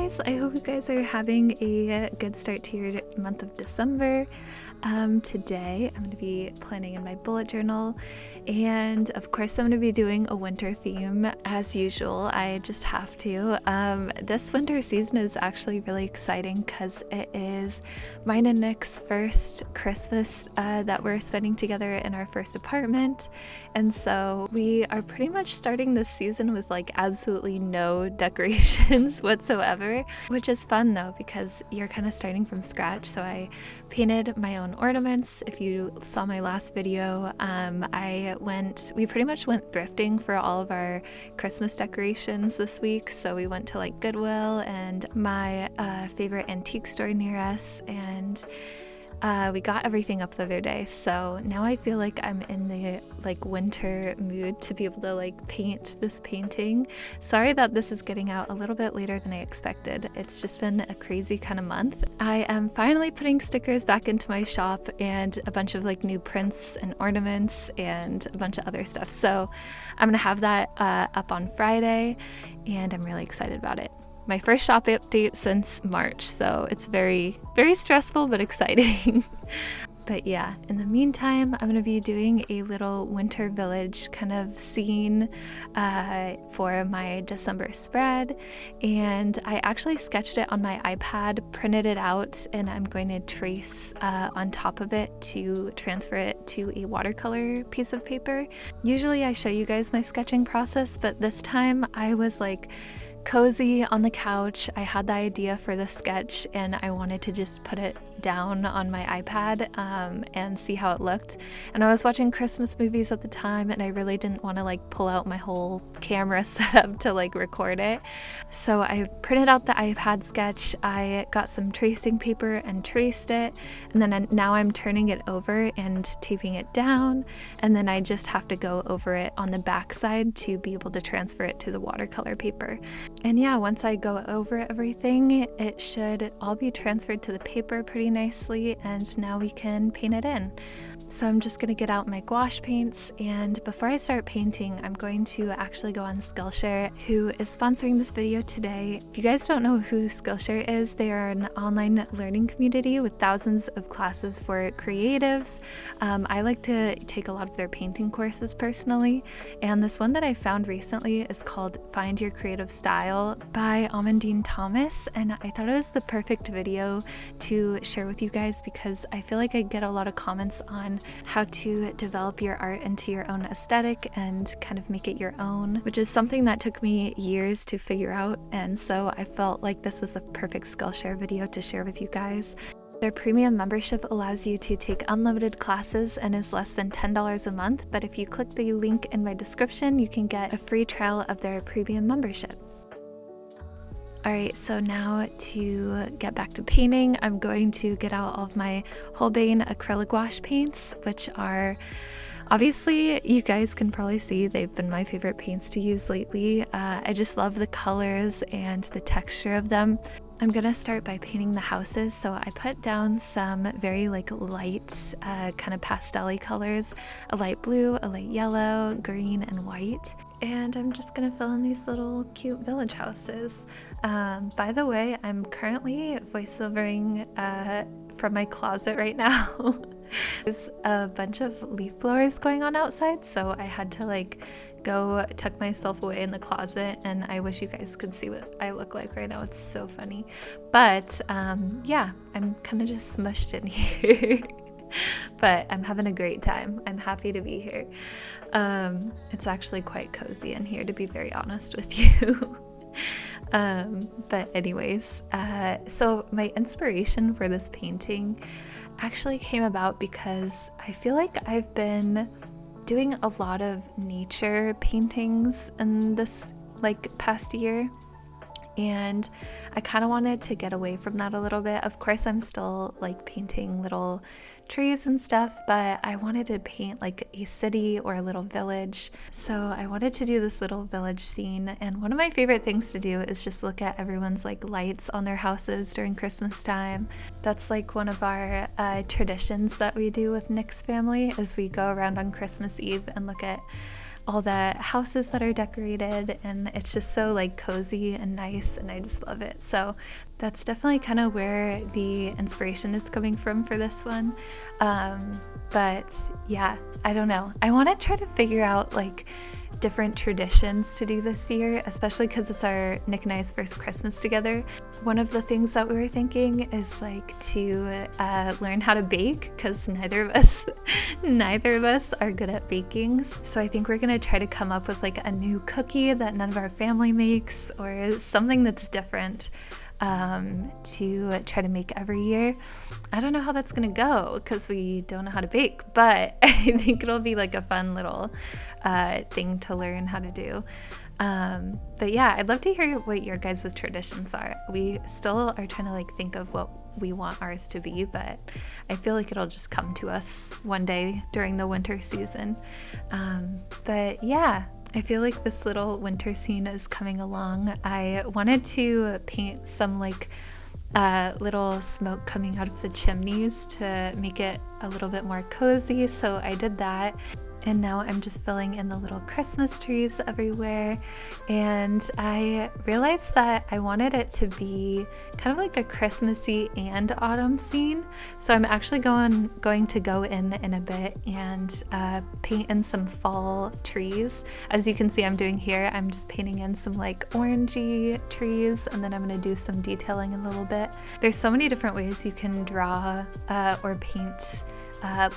guys, I hope you guys are having a good start to your month of December. Today I'm going to be planning in my bullet journal, and of course I'm going to be doing a winter theme as usual. I just have to. This winter season is actually really exciting because it is mine and Nick's first Christmas that we're spending together in our first apartment, and so we are pretty much starting this season with like absolutely no decorations whatsoever, which is fun though because you're kind of starting from scratch. So I painted my own ornaments. If you saw my last video, we pretty much went thrifting for all of our Christmas decorations this week. So we went to like Goodwill and my favorite antique store near us, and we got everything up the other day. So now I feel like I'm in the like winter mood to be able to like paint this painting. Sorry that this is getting out a little bit later than I expected. It's just been a crazy kind of month. I am finally putting stickers back into my shop and a bunch of like new prints and ornaments and a bunch of other stuff. So I'm gonna have that up on Friday, and I'm really excited about it. My first shop update since March, so it's very, very stressful but exciting. But yeah, in the meantime, I'm going to be doing a little winter village kind of scene for my December spread, and I actually sketched it on my iPad, printed it out, and I'm going to trace on top of it to transfer it to a watercolor piece of paper. Usually I show you guys my sketching process, but this time I was like cozy on the couch. I had the idea for the sketch and I wanted to just put it down on my iPad and see how it looked. And I was watching Christmas movies at the time, and I really didn't want to like pull out my whole camera setup to like record it. So I printed out the iPad sketch, I got some tracing paper and traced it, and then now I'm turning it over and taping it down, and then I just have to go over it on the back side to be able to transfer it to the watercolor paper. And yeah, once I go over everything, it should all be transferred to the paper pretty nicely, and now we can paint it in. So I'm just going to get out my gouache paints, and before I start painting, I'm going to actually go on Skillshare, who is sponsoring this video today. If you guys don't know who Skillshare is, they are an online learning community with thousands of classes for creatives. I like to take a lot of their painting courses personally, and this one that I found recently is called Find Your Creative Style by Amandine Thomas, and I thought it was the perfect video to share with you guys because I feel like I get a lot of comments on how to develop your art into your own aesthetic and kind of make it your own, which is something that took me years to figure out, and so I felt like this was the perfect Skillshare video to share with you guys. Their premium membership allows you to take unlimited classes and is less than $10 a month, but if you click the link in my description, you can get a free trial of their premium membership. Alright, so now to get back to painting, I'm going to get out all of my Holbein acrylic gouache paints, which are obviously, you guys can probably see they've been my favorite paints to use lately. I just love the colors and the texture of them. I'm gonna start by painting the houses, so I put down some very like light kind of pastel-y colors, a light blue, a light yellow, green, and white. And I'm just gonna fill in these little cute village houses. By the way, I'm currently voiceovering from my closet right now. There's a bunch of leaf blowers going on outside, so I had to like go tuck myself away in the closet, and I wish you guys could see what I look like right now. It's so funny. But yeah, I'm kind of just smushed in here. But I'm having a great time. I'm happy to be here. It's actually quite cozy in here, to be very honest with you. But anyways, so my inspiration for this painting actually came about because I feel like I've been doing a lot of nature paintings in this like past year, and I kind of wanted to get away from that a little bit. Of course, I'm still like painting little trees and stuff, but I wanted to paint like a city or a little village. So I wanted to do this little village scene, and one of my favorite things to do is just look at everyone's like lights on their houses during Christmas time. That's like one of our traditions that we do with Nick's family, is we go around on Christmas Eve and look at all the houses that are decorated, and it's just so like cozy and nice, and I just love it. So that's definitely kind of where the inspiration is coming from for this one. But yeah, I don't know. I want to try to figure out like different traditions to do this year, especially because it's our Nick and I's first Christmas together. One of the things that we were thinking is like to learn how to bake, because neither of us are good at baking. So I think we're gonna try to come up with like a new cookie that none of our family makes, or something that's different to try to make every year. I don't know how that's gonna go because we don't know how to bake, but I think it'll be like a fun little thing to learn how to do. But yeah, I'd love to hear what your guys' traditions are. We still are trying to like think of what we want ours to be, but I feel like it'll just come to us one day during the winter season. But yeah, I feel like this little winter scene is coming along. I wanted to paint some like little smoke coming out of the chimneys to make it a little bit more cozy, so I did that. And now I'm just filling in the little Christmas trees everywhere. And I realized that I wanted it to be kind of like a Christmassy and autumn scene. So I'm actually going to go in a bit and paint in some fall trees. As you can see I'm doing here, I'm just painting in some like orangey trees, and then I'm going to do some detailing in a little bit. There's so many different ways you can draw or paint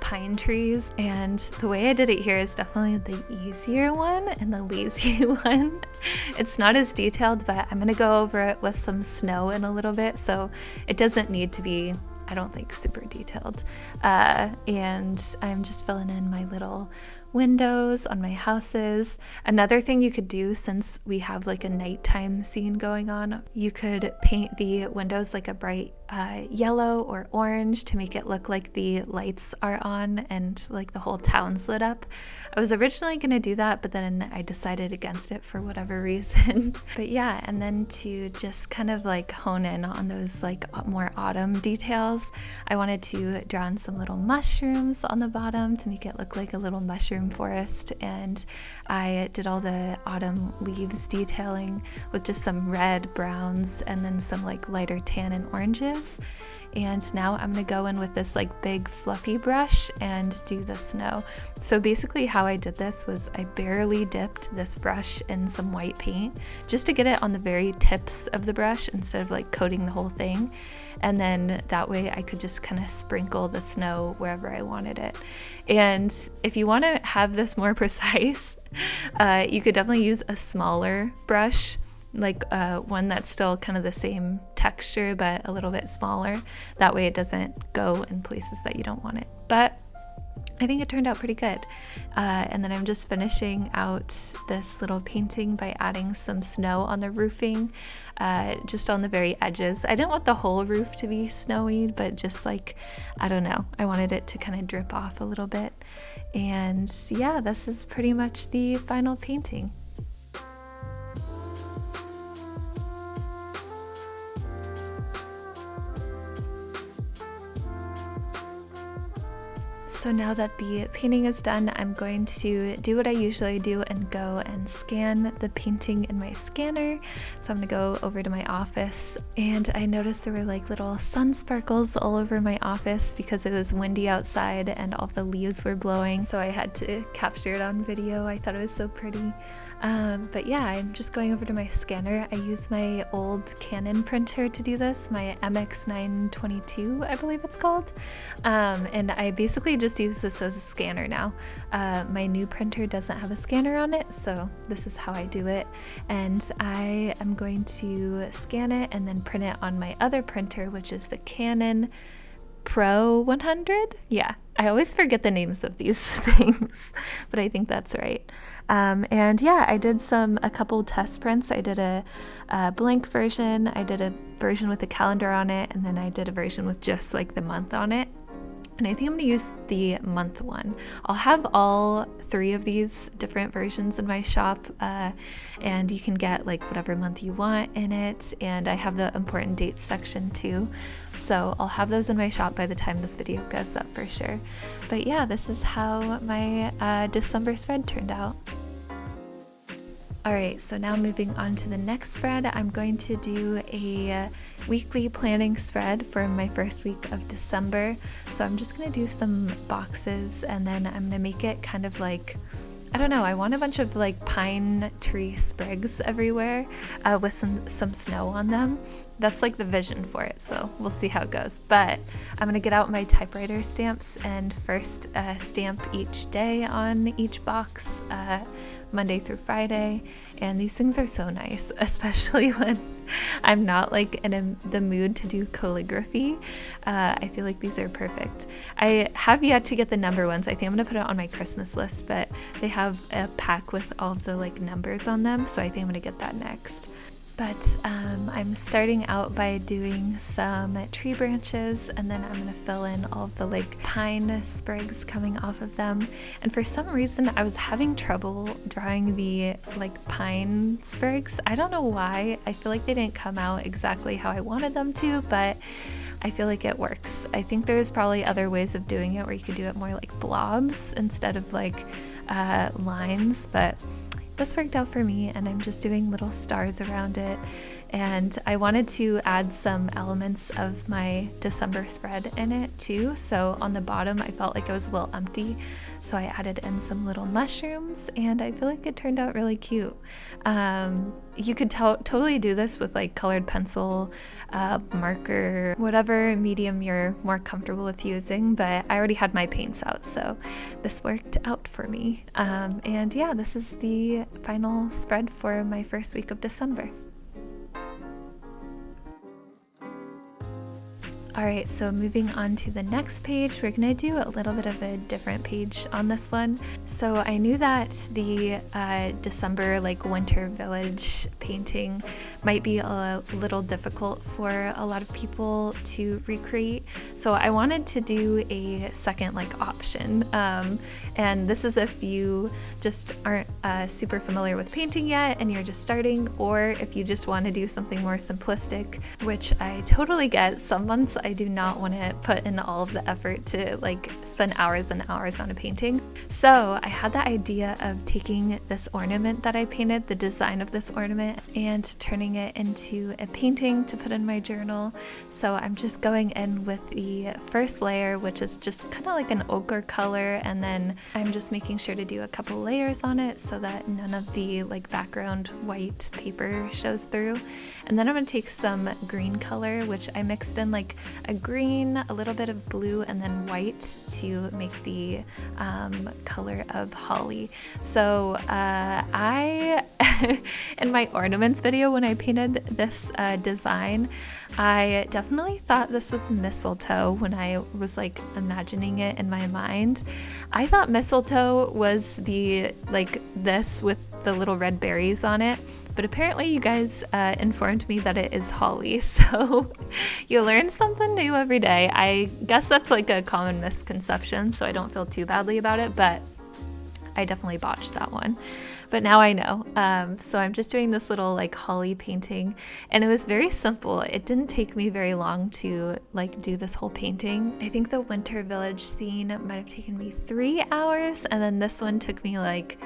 pine trees, and the way I did it here is definitely the easier one and the lazy one. It's not as detailed, but I'm gonna go over it with some snow in a little bit, so it doesn't need to be, I don't think, super detailed. And I'm just filling in my little windows on my houses. Another thing you could do, since we have like a nighttime scene going on, you could paint the windows like a bright yellow or orange to make it look like the lights are on and like the whole town's lit up. I was originally going to do that, but then I decided against it for whatever reason. But yeah, and then to just kind of like hone in on those like more autumn details, I wanted to draw in some little mushrooms on the bottom to make it look like a little mushroom forest. And I did all the autumn leaves detailing with just some red, browns, and then some like lighter tan and oranges. And now I'm gonna go in with this like big fluffy brush and do the snow. So basically how I did this was I barely dipped this brush in some white paint just to get it on the very tips of the brush instead of like coating the whole thing. And then that way I could just kind of sprinkle the snow wherever I wanted it. And if you want to have this more precise, you could definitely use a smaller brush, like one that's still kind of the same texture but a little bit smaller. That way it doesn't go in places that you don't want it. But I think it turned out pretty good. And then I'm just finishing out this little painting by adding some snow on the roofing, just on the very edges. I didn't want the whole roof to be snowy, but just like, I don't know, I wanted it to kind of drip off a little bit. And yeah, this is pretty much the final painting. So now that the painting is done, I'm going to do what I usually do and go and scan the painting in my scanner. So I'm gonna go over to my office, and I noticed there were like little sun sparkles all over my office because it was windy outside and all the leaves were blowing. So I had to capture it on video. I thought it was so pretty. But yeah, I'm just going over to my scanner. I use my old Canon printer to do this, my MX922, I believe it's called. And I basically just use this as a scanner now. My new printer doesn't have a scanner on it, so this is how I do it. And I am going to scan it and then print it on my other printer, which is the Canon Pro 100. Yeah, I always forget the names of these things, but I think that's right. And yeah, I did a couple test prints. I did a blank version, I did a version with a calendar on it, and then I did a version with just like the month on it. And I think I'm going to use the month one. I'll have all 3 of these different versions in my shop, and you can get like whatever month you want in it. And I have the important dates section too. So I'll have those in my shop by the time this video goes up for sure. But yeah, this is how my December spread turned out. Alright, so now moving on to the next spread, I'm going to do a weekly planning spread for my first week of December. So I'm just going to do some boxes, and then I'm going to make it kind of like, I don't know, I want a bunch of like pine tree sprigs everywhere with some snow on them. That's like the vision for it, so we'll see how it goes. But I'm gonna get out my typewriter stamps and first stamp each day on each box, Monday through Friday. And these things are so nice, especially when I'm not like in the mood to do calligraphy. I feel like these are perfect. I have yet to get the number ones. I think I'm gonna put it on my Christmas list, but they have a pack with all of the like numbers on them, so I think I'm gonna get that next. But I'm starting out by doing some tree branches, and then I'm gonna fill in all of the like pine sprigs coming off of them. And for some reason I was having trouble drawing the like pine sprigs. I don't know why. I feel like they didn't come out exactly how I wanted them to, but I feel like it works. I think there's probably other ways of doing it where you could do it more like blobs instead of like lines, but this worked out for me, and I'm just doing little stars around it. And I wanted to add some elements of my December spread in it too. So on the bottom, I felt like it was a little empty. So I added in some little mushrooms, and I feel like it turned out really cute. You could totally do this with like colored pencil, marker, whatever medium you're more comfortable with using, but I already had my paints out, so this worked out for me. And yeah, this is the final spread for my first week of December. Alright, so moving on to the next page, we're going to do a little bit of a different page on this one. So I knew that the December like winter village painting might be a little difficult for a lot of people to recreate. So I wanted to do a second like option. And this is if you just aren't super familiar with painting yet and you're just starting, or if you just want to do something more simplistic, which I totally get. Some months I do not want to put in all of the effort to like spend hours and hours on a painting. So I had the idea of taking this ornament that I painted, the design of this ornament, and turning it into a painting to put in my journal. So I'm just going in with the first layer, which is just kind of like an ochre color, and then I'm just making sure to do a couple layers on it so that none of the like background white paper shows through. And then I'm going to take some green color, which I mixed in like a green, a little bit of blue, and then white to make the color of holly. So I, in my ornaments video when I painted this design, I definitely thought this was mistletoe when I was like imagining it in my mind. I thought mistletoe was the like this with the little red berries on it. But apparently you guys informed me that it is holly, so you learn something new every day. I guess that's like a common misconception, so I don't feel too badly about it, but I definitely botched that one. But now I know. So I'm just doing this little like holly painting, and it was very simple. It didn't take me very long to like do this whole painting. I think the winter village scene might have taken me 3 hours, and then this one took me like,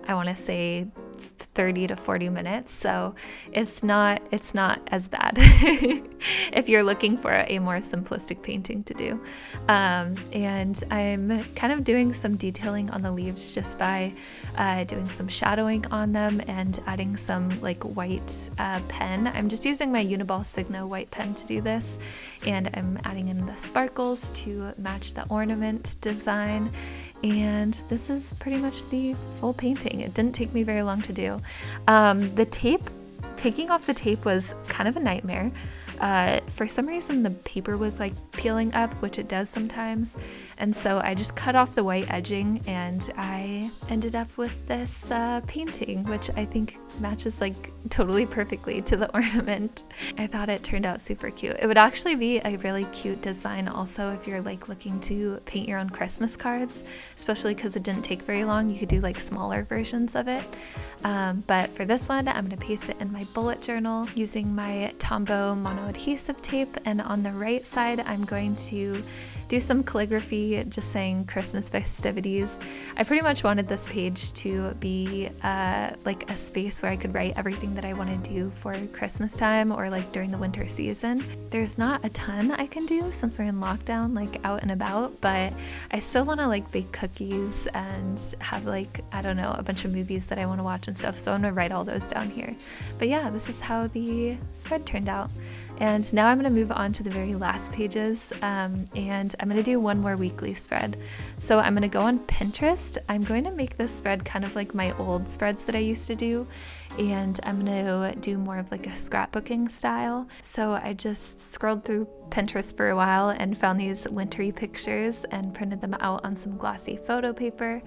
I want to say 30 to 40 minutes, so it's not as bad if you're looking for a more simplistic painting to do. And I'm kind of doing some detailing on the leaves just by doing some shadowing on them and adding some like white pen. I'm just using my Uniball Signo white pen to do this, and I'm adding in the sparkles to match the ornament design. And this is pretty much the full painting. It didn't take me very long to do. The tape, taking off the tape was kind of a nightmare. For some reason the paper was like peeling up, which it does sometimes, and so I just cut off the white edging, and I ended up with this painting, which I think matches like totally perfectly to the ornament. I thought it turned out super cute. It would actually be a really cute design also if you're like looking to paint your own Christmas cards, especially because it didn't take very long. You could do like smaller versions of it. But for this one, I'm going to paste it in my bullet journal using my Tombow Mono now adhesive tape, and on the right side I'm going to do some calligraphy just saying Christmas festivities. I pretty much wanted this page to be like a space where I could write everything that I want to do for Christmas time or like during the winter season. There's not a ton I can do since we're in lockdown, like out and about, but I still want to like bake cookies and have like, I don't know, a bunch of movies that I want to watch and stuff, so I'm gonna write all those down here. But yeah, this is how the spread turned out. And now I'm going to move on to the very last pages, and I'm going to do one more weekly spread. So I'm going to go on Pinterest. I'm going to make this spread kind of like my old spreads that I used to do, and I'm going to do more of like a scrapbooking style. So I just scrolled through Pinterest for a while and found these wintry pictures and printed them out on some glossy photo paper,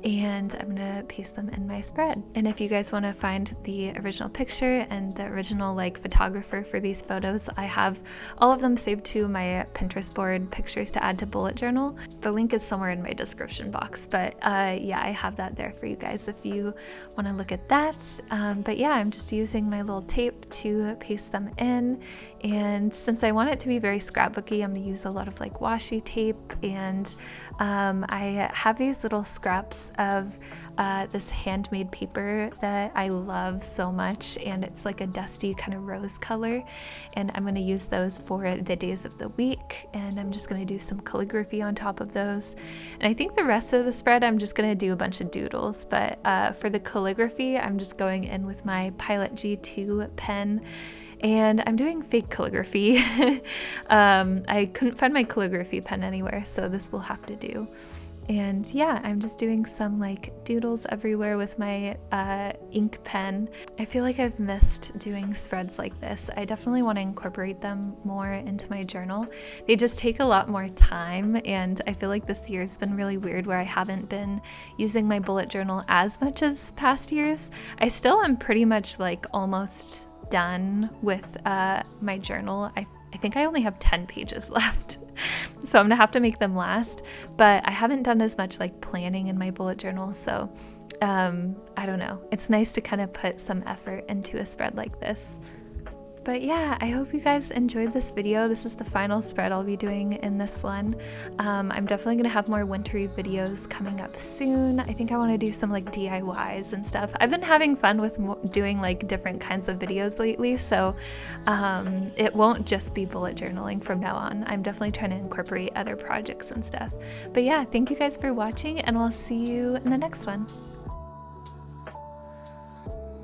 and I'm gonna paste them in my spread. And if you guys want to find the original picture and the original like photographer for these photos, I have all of them saved to my Pinterest board, pictures to add to bullet journal. The link is somewhere in my description box, but yeah, I have that there for you guys if you want to look at that. But yeah, I'm just using my little tape to paste them in, and since I want it to be very scrapbooky, I'm going to use a lot of like washi tape, and I have these little scraps of this handmade paper that I love so much, and it's like a dusty kind of rose color, and I'm going to use those for the days of the week, and I'm just going to do some calligraphy on top of those. And I think the rest of the spread I'm just going to do a bunch of doodles, but for the calligraphy I'm just going in with my Pilot G2 pen, and I'm doing fake calligraphy. I couldn't find my calligraphy pen anywhere, so this will have to do. And yeah, I'm just doing some like doodles everywhere with my ink pen. I feel like I've missed doing spreads like this. I definitely want to incorporate them more into my journal. They just take a lot more time, and I feel like this year's been really weird where I haven't been using my bullet journal as much as past years. I still am pretty much like almost done with my journal. I think I only have 10 pages left, so I'm gonna have to make them last, but I haven't done as much like planning in my bullet journal, so I don't know. It's nice to kind of put some effort into a spread like this. But yeah, I hope you guys enjoyed this video. This is the final spread I'll be doing in this one. I'm definitely going to have more wintry videos coming up soon. I think I want to do some like DIYs and stuff. I've been having fun with doing like different kinds of videos lately, so it won't just be bullet journaling from now on. I'm definitely trying to incorporate other projects and stuff. But yeah, thank you guys for watching, and I'll see you in the next one.